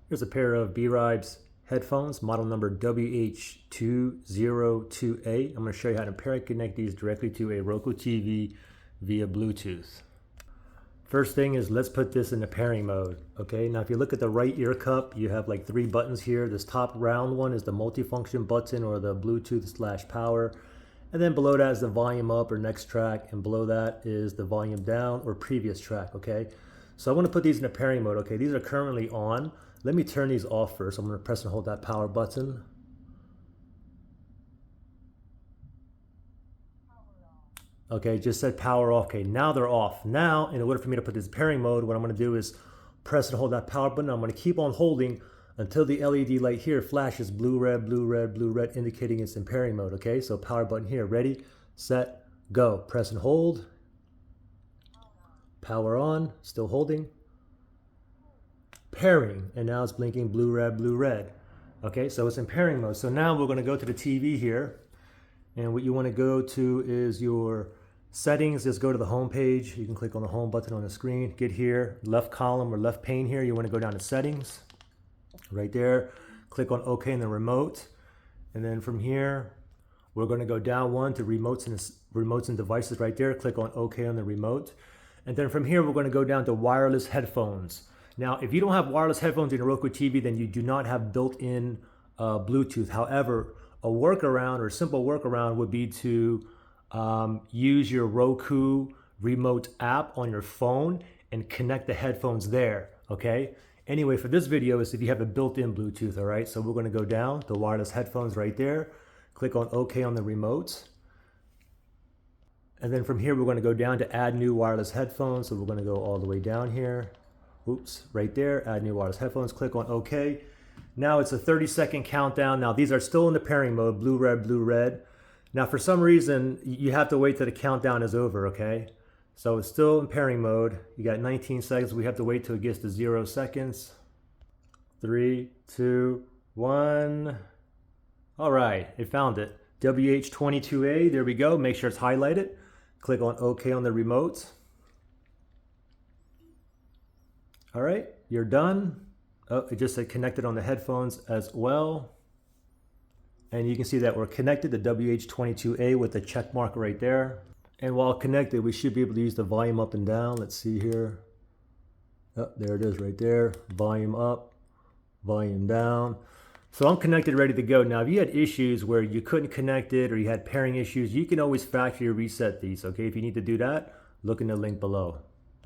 Here's a pair of BERIBES headphones, model number WH202A. I'm going to show you how to pair and connect these directly to a Roku TV via Bluetooth. First thing is, let's put this in the pairing mode. Okay, now if you look at the right ear cup, you have like 3 buttons here. This top round one is the multifunction button, or the Bluetooth/power. And then below that is the volume up or next track, and below that is the volume down or previous track. Okay, so I want to put these in a pairing mode. Okay, these are currently on. Let me turn these off first. I'm going to press and hold that power button. Okay, just said power off. Okay, now they're off. Now, in order for me to put this pairing mode, what I'm going to do is press and hold that power button. I'm going to keep on holding until the LED light here flashes blue, red, blue, red, blue, red, indicating it's in pairing mode. Okay, so power button here. Ready, set, go. Press and hold. Power on, still holding. Pairing, and now it's blinking blue, red, blue, red. Okay, so it's in pairing mode. So now we're going to go to the TV here, and what you want to go to is your settings. Just go to the home page. You can click on the home button on the screen. Get here, left column or left pane here. You want to go down to settings. Right there, click on OK in the remote, and then from here we're going to go down one to remotes and devices. Right there, click on OK on the remote, and then from here we're going to go down to wireless headphones. Now, if you don't have wireless headphones in your Roku TV, then you do not have built-in Bluetooth. However, a workaround, or a simple workaround, would be to use your Roku remote app on your phone and connect the headphones there. Okay. Anyway, for this video is if you have a built-in Bluetooth. All right. So we're going to go down the wireless headphones right there. Click on OK on the remote. And then from here, we're going to go down to add new wireless headphones. So we're going to go all the way down here. Oops, right there, add new wireless headphones, click on OK. Now it's a 30-second countdown. Now these are still in the pairing mode, blue, red, blue, red. Now for some reason, you have to wait till the countdown is over, okay? So it's still in pairing mode. You got 19 seconds. We have to wait till it gets to 0 seconds. 3, 2, 1. All right, it found it. WH202A, there we go. Make sure it's highlighted. Click on OK on the remote. All right, you're done. Oh, it just said connected on the headphones as well. And you can see that we're connected to WH202A with the check mark right there. And while connected, we should be able to use the volume up and down. Let's see here. Oh, there it is right there. Volume up, volume down. So I'm connected, ready to go. Now, if you had issues where you couldn't connect it, or you had pairing issues, you can always factory reset these. Okay, if you need to do that, look in the link below.